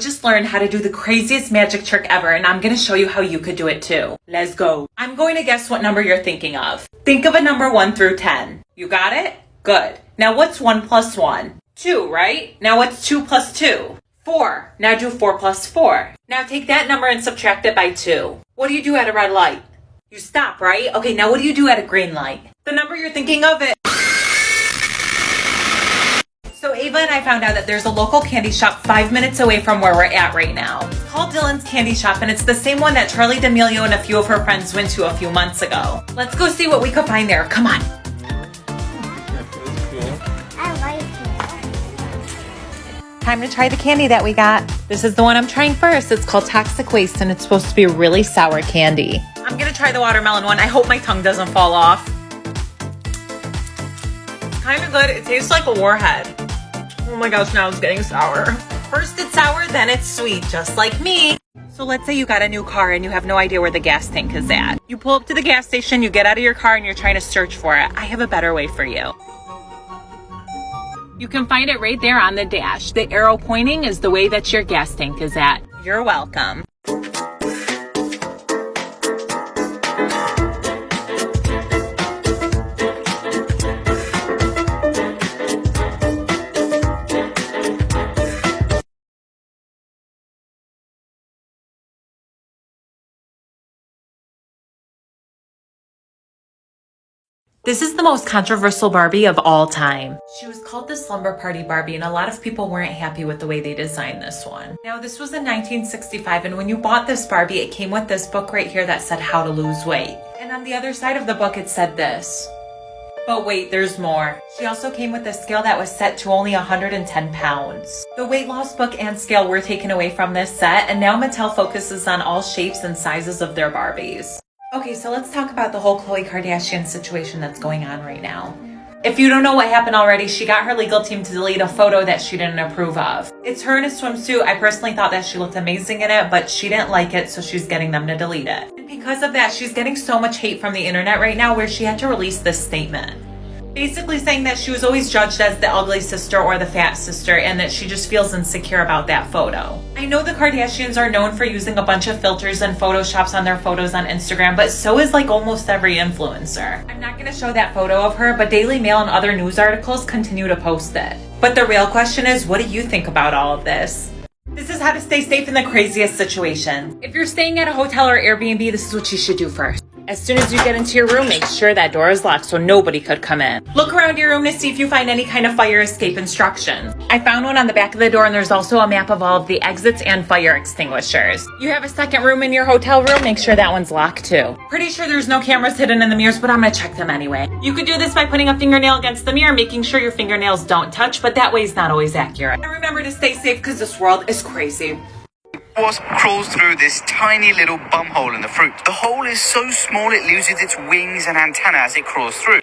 just learned how to do the craziest magic trick ever, and I'm gonna show you how you could do it too. Let's go. I'm going to guess what number you're thinking of. Think of a number 1 through 10. You got it? Good. Now what's 1 plus 1? 2, right? Now what's 2 plus 2? 4. Now do 4 plus 4. Now take that number and subtract it by 2. What do you do at a red light? You stop, right? Okay, now what do you do at a green light? The number you're thinking of it. So Ava and I found out that there's a local candy shop 5 minutes away from where we're at right now. It's called Dylan's Candy Shop, and it's the same one that Charlie D'Amelio and a few of her friends went to a few months ago. Let's go see what we could find there. Come on. I like it. Time to try the candy that we got. This is the one I'm trying first. It's called Toxic Waste, and it's supposed to be really sour candy. I'm gonna try the watermelon one. I hope my tongue doesn't fall off. Kind of good. It tastes like a warhead. Oh my gosh, now it's getting sour. First it's sour, then it's sweet, just like me. So let's say you got a new car and you have no idea where the gas tank is at. You pull up to the gas station, you get out of your car, and you're trying to search for it. I have a better way for you. You can find it right there on the dash. The arrow pointing is the way that your gas tank is at. You're welcome. This is the most controversial Barbie of all time. She was called the Slumber Party Barbie, and a lot of people weren't happy with the way they designed this one. Now, this was in 1965, and when you bought this Barbie, it came with this book right here that said how to lose weight. And on the other side of the book, it said this. But wait, there's more. She also came with a scale that was set to only 110 pounds. The weight loss book and scale were taken away from this set, and now Mattel focuses on all shapes and sizes of their Barbies. Okay, so let's talk about the whole Khloe Kardashian situation that's going on right now. If you don't know what happened already, she got her legal team to delete a photo that she didn't approve of. It's her in a swimsuit. I personally thought that she looked amazing in it, but she didn't like it, so she's getting them to delete it. And because of that, she's getting so much hate from the internet right now where she had to release this statement. Basically saying that she was always judged as the ugly sister or the fat sister, and that she just feels insecure about that photo. I know the Kardashians are known for using a bunch of filters and photoshops on their photos on Instagram, but so is like almost every influencer. I'm not gonna show that photo of her, but Daily Mail and other news articles continue to post it. But the real question is, what do you think about all of this? This is how to stay safe in the craziest situation. If you're staying at a hotel or Airbnb, this is what you should do first. As soon as you get into your room, make sure that door is locked so nobody could come in. Look around your room to see if you find any kind of fire escape instructions. I found one on the back of the door, and there's also a map of all of the exits and fire extinguishers. You have a second room in your hotel room, make sure that one's locked too. Pretty sure there's no cameras hidden in the mirrors, but I'm gonna check them anyway. You could do this by putting a fingernail against the mirror, making sure your fingernails don't touch, but that way is not always accurate. And remember to stay safe because this world is crazy. Wasp crawls through this tiny little bum hole in the fruit. The hole is so small it loses its wings and antenna as it crawls through.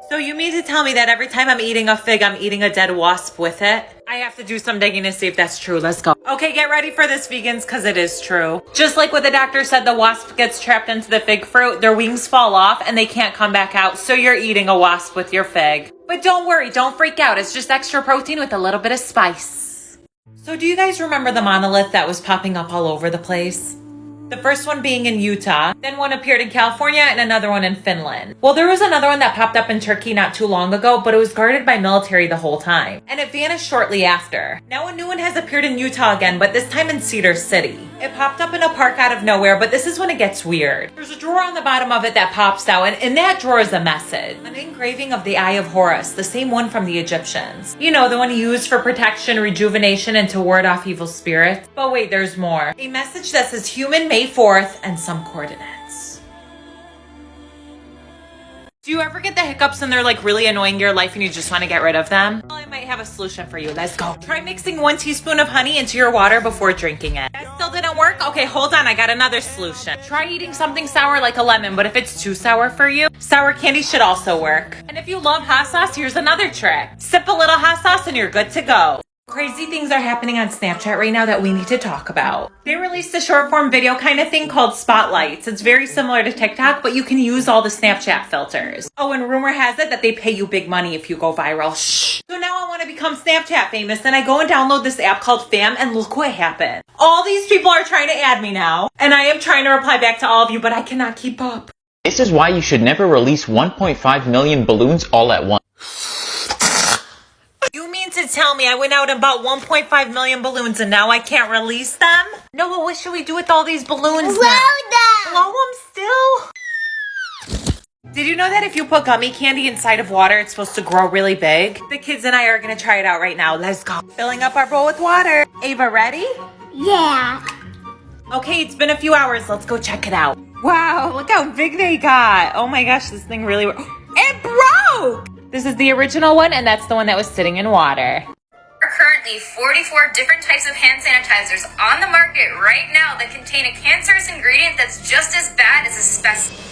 So you mean to tell me that every time I'm eating a fig, I'm eating a dead wasp with it? I have to do some digging to see if that's true. Let's go. Okay, get ready for this, vegans, because it is true. Just like what the doctor said, the wasp gets trapped into the fig fruit, their wings fall off, and they can't come back out, so you're eating a wasp with your fig. But don't worry, don't freak out. It's just extra protein with a little bit of spice. So do you guys remember the monolith that was popping up all over the place? The first one being in Utah, then one appeared in California, and another one in Finland. Well, there was another one that popped up in Turkey not too long ago, but it was guarded by military the whole time, and it vanished shortly after. Now a new one has appeared in Utah again, but this time in Cedar City. It popped up in a park out of nowhere, but this is when it gets weird. There's a drawer on the bottom of it that pops out, and in that drawer is a message. An engraving of the Eye of Horus, the same one from the Egyptians. You know, the one used for protection, rejuvenation, and to ward off evil spirits. But wait, there's more. A message that says human May 4th and some coordinates. Do you ever get the hiccups and they're like really annoying your life and you just want to get rid of them? Well, I might have a solution for you. Let's go. Try mixing 1 teaspoon of honey into your water before drinking it. That still didn't work? Okay, hold on. I got another solution. Try eating something sour like a lemon, but if it's too sour for you, sour candy should also work. And if you love hot sauce, here's another trick. Sip a little hot sauce and you're good to go. Crazy things are happening on Snapchat right now that we need to talk about. They released a short form video kind of thing called Spotlights. It's very similar to TikTok, but you can use all the Snapchat filters. Oh, and rumor has it that they pay you big money if you go viral. Shh. So now I want to become Snapchat famous, and I go and download this app called Fam, and look what happened. All these people are trying to add me now, and I am trying to reply back to all of you, but I cannot keep up. This is why you should never release 1.5 million balloons all at once. You mean to tell me I went out and bought 1.5 million balloons and now I can't release them? No, but what should we do with all these balloons now? Blow them still? Did you know that if you put gummy candy inside of water, it's supposed to grow really big? The kids and I are going to try it out right now. Let's go. Filling up our bowl with water. Ava, ready? Yeah. Okay, it's been a few hours. Let's go check it out. Wow, look how big they got. Oh my gosh, this thing really... It broke! This is the original one, and that's the one that was sitting in water. There are currently 44 different types of hand sanitizers on the market right now that contain a cancerous ingredient that's just as bad as asbestos.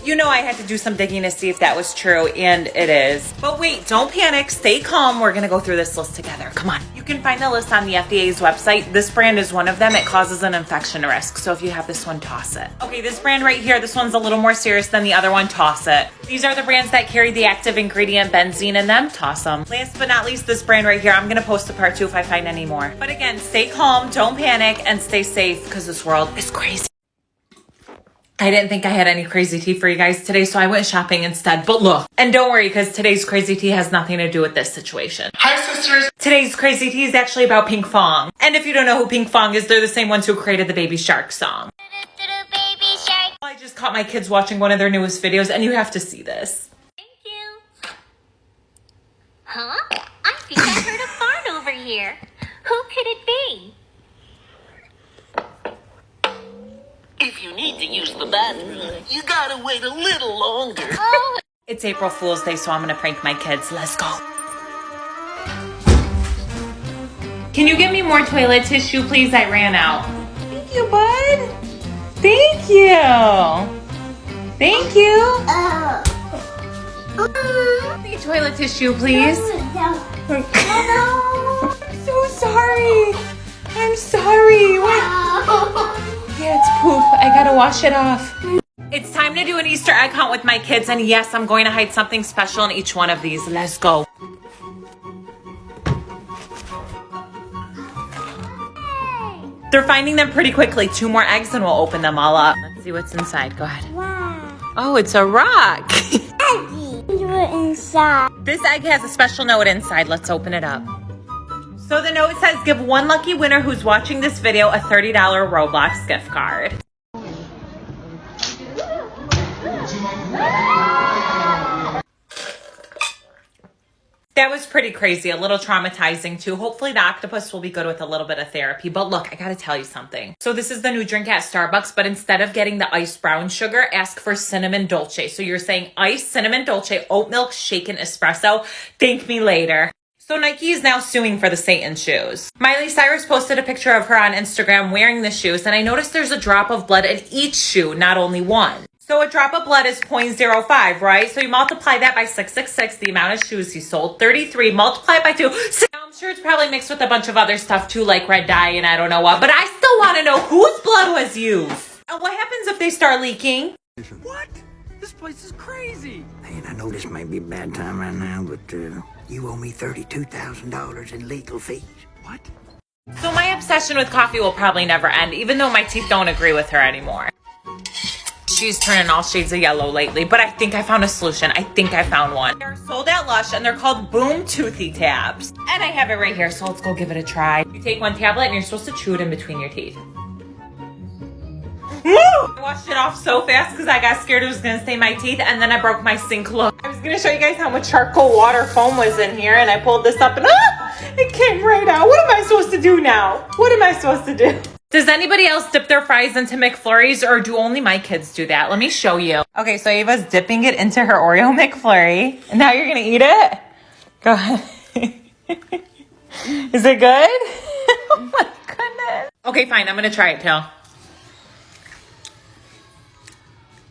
You know I had to do some digging to see if that was true, and it is. But wait, don't panic, stay calm. We're gonna go through this list together. Come on. You can find the list on the FDA's website. This brand is one of them. It causes an infection risk, so if you have this one, toss it. Okay, this brand right here, this one's a little more serious than the other one, toss it. These are the brands that carry the active ingredient benzene in them, toss them. Last but not least, this brand right here, I'm gonna post a part 2 if I find any more. But again, stay calm, don't panic, and stay safe, because this world is crazy. I didn't think I had any crazy tea for you guys today, so I went shopping instead. But look, and don't worry, because today's crazy tea has nothing to do with this situation. Hi, sisters. Today's crazy tea is actually about Pink Fong. And if you don't know who Pink Fong is, they're the same ones who created the Baby Shark song. Baby shark. I just caught my kids watching one of their newest videos, and you have to see this. Thank you. Huh? I think I heard a fart over here. Who could it be? If you need to use the bathroom, you gotta wait a little longer. Oh. It's April Fool's Day, so I'm gonna prank my kids. Let's go. Can you give me more toilet tissue, please? I ran out. Thank you, bud. Thank you. Thank you. Need toilet tissue, please. I'm so sorry. I'm sorry. What? Yeah, it's poop. I gotta wash it off. It's time to do an Easter egg hunt with my kids, and yes, I'm going to hide something special in each one of these. Let's go. They're finding them pretty quickly. 2 more eggs and we'll open them all up. Let's see what's inside. Go ahead. Wow. Oh, it's a rock. Eggy. You're inside. This egg has a special note inside. Let's open it up. So the note says, give one lucky winner who's watching this video a $30 Roblox gift card. That was pretty crazy, a little traumatizing too. Hopefully the octopus will be good with a little bit of therapy. But look, I gotta tell you something. So this is the new drink at Starbucks, but instead of getting the iced brown sugar, ask for cinnamon dolce. So you're saying iced cinnamon dolce, oat milk, shaken espresso. Thank me later. So Nike is now suing for the Satan shoes. Miley Cyrus posted a picture of her on Instagram wearing the shoes, and I noticed there's a drop of blood in each shoe, not only one. So a drop of blood is 0.05, right? So you multiply that by 666, the amount of shoes he sold. 33, multiply it by 2. Now I'm sure it's probably mixed with a bunch of other stuff too, like red dye and I don't know what, but I still want to know whose blood was used. And what happens if they start leaking? What? This place is crazy. Man, I know this may be a bad time right now, but you owe me $32,000 in legal fees. What? So my obsession with coffee will probably never end, even though my teeth don't agree with her anymore. She's turning all shades of yellow lately, but I think I found a solution. I think I found one. They're sold at Lush, and they're called Boom Toothy Tabs. And I have it right here, so let's go give it a try. You take one tablet, and you're supposed to chew it in between your teeth. Woo! I washed it off so fast because I got scared it was going to stain my teeth, and then I broke my sink. Look, I was going to show you guys how much charcoal water foam was in here, and I pulled this up, and it came right out. What am I supposed to do now? What am I supposed to do? Does anybody else dip their fries into McFlurries, or do only my kids do that? Let me show you. Okay, so Ava's dipping it into her Oreo McFlurry, and now you're going to eat it? Go ahead. Is it good? Oh my goodness. Okay, fine. I'm going to try it, too.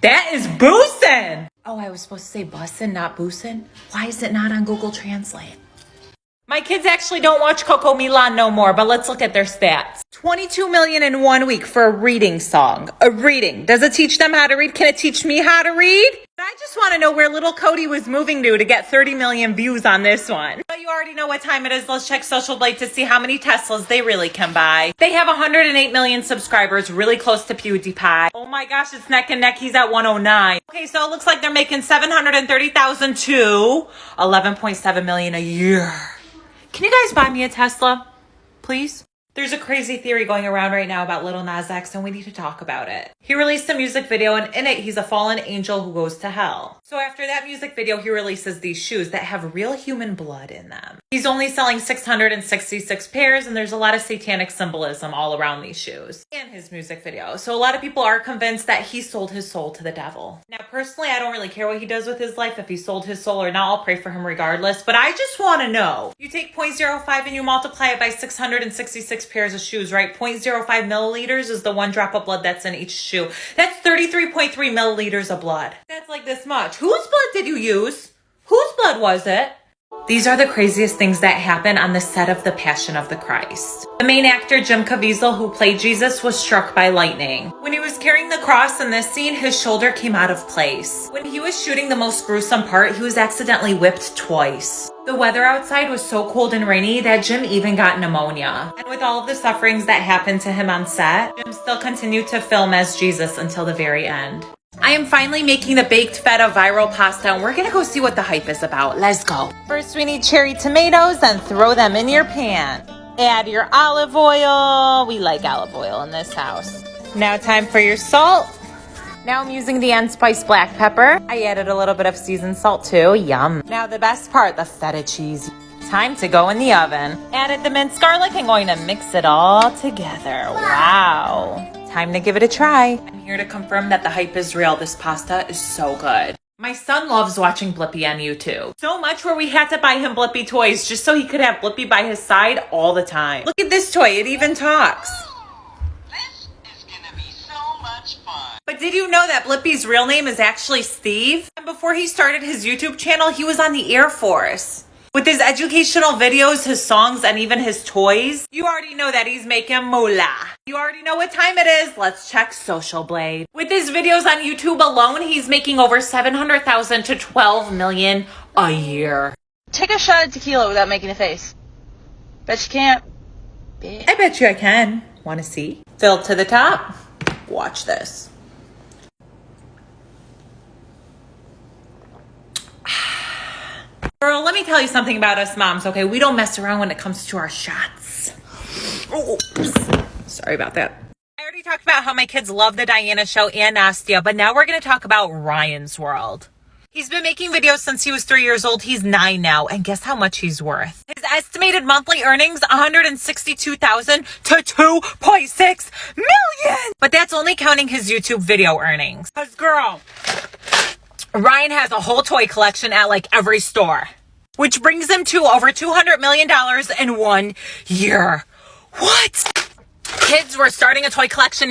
That is boostin'. Oh, I was supposed to say bussin', not boostin'. Why is it not on Google Translate? My kids actually don't watch Coco Milan no more, but let's look at their stats. 22 million in 1 week for a reading song. A reading. Does it teach them how to read? Can it teach me how to read? I just want to know where little Cody was moving to get 30 million views on this one. But you already know what time it is. Let's check Social Blade to see how many Teslas they really can buy. They have 108 million subscribers, really close to PewDiePie. Oh my gosh, it's neck and neck. He's at 109. Okay, so it looks like they're making 730,000 to 11.7 million a year. Can you guys buy me a Tesla, please? There's a crazy theory going around right now about Lil Nas X, and we need to talk about it. He released a music video, and in it, he's a fallen angel who goes to hell. So after that music video, he releases these shoes that have real human blood in them. He's only selling 666 pairs, and there's a lot of satanic symbolism all around these shoes and his music video. So a lot of people are convinced that he sold his soul to the devil. Now, personally, I don't really care what he does with his life, if he sold his soul or not. I'll pray for him regardless. But I just want to know, you take 0.05 and you multiply it by 666 pairs of shoes, right? 0.05 milliliters is the 1 drop of blood that's in each shoe. That's 33.3 milliliters of blood. That's like this much. Whose blood did you use? Whose blood was it? These are the craziest things that happen on the set of The Passion of the Christ. The main actor, Jim Caviezel, who played Jesus, was struck by lightning. When he was carrying the cross in this scene, his shoulder came out of place. When he was shooting the most gruesome part, he was accidentally whipped twice. The weather outside was so cold and rainy that Jim even got pneumonia. And with all of the sufferings that happened to him on set, Jim still continued to film as Jesus until the very end. I am finally making the baked feta viral pasta, and we're gonna go see what the hype is about. Let's go. First, we need cherry tomatoes, and throw them in your pan. Add your olive oil. We like olive oil in this house. Now time for your salt. Now I'm using the unspiced black pepper. I added a little bit of seasoned salt too. Yum. Now the best part, the feta cheese. Time to go in the oven. Added the minced garlic and going to mix it all together. Wow. Time to give it a try. I'm here to confirm that the hype is real. This pasta is so good. My son loves watching Blippi on YouTube. So much where we had to buy him Blippi toys just so he could have Blippi by his side all the time. Look at this toy. It even talks. This is gonna be so much fun. But did you know that Blippi's real name is actually Steve? And before he started his YouTube channel, he was on the Air Force. With his educational videos, his songs, and even his toys, you already know that he's making moolah. You already know what time it is. Let's check Social Blade. With his videos on YouTube alone, he's making over 700,000 to 12 million a year. Take a shot of tequila without making a face. Bet you can't. I bet you I can. Want to see? Filled to the top. Watch this. Girl, let me tell you something about us moms, okay? We don't mess around when it comes to our shots. Oops. Sorry about that. I already talked about how my kids love the Diana show and Nastia, but now we're going to talk about Ryan's world. He's been making videos since he was 3 years old. He's 9 now, and guess how much he's worth? His estimated monthly earnings, $162,000 to $2.6 million. But that's only counting his YouTube video earnings. 'Cause girl, Ryan has a whole toy collection at like every store, which brings him to over $200 million in 1 year. What? Kids, we're starting a toy collection now.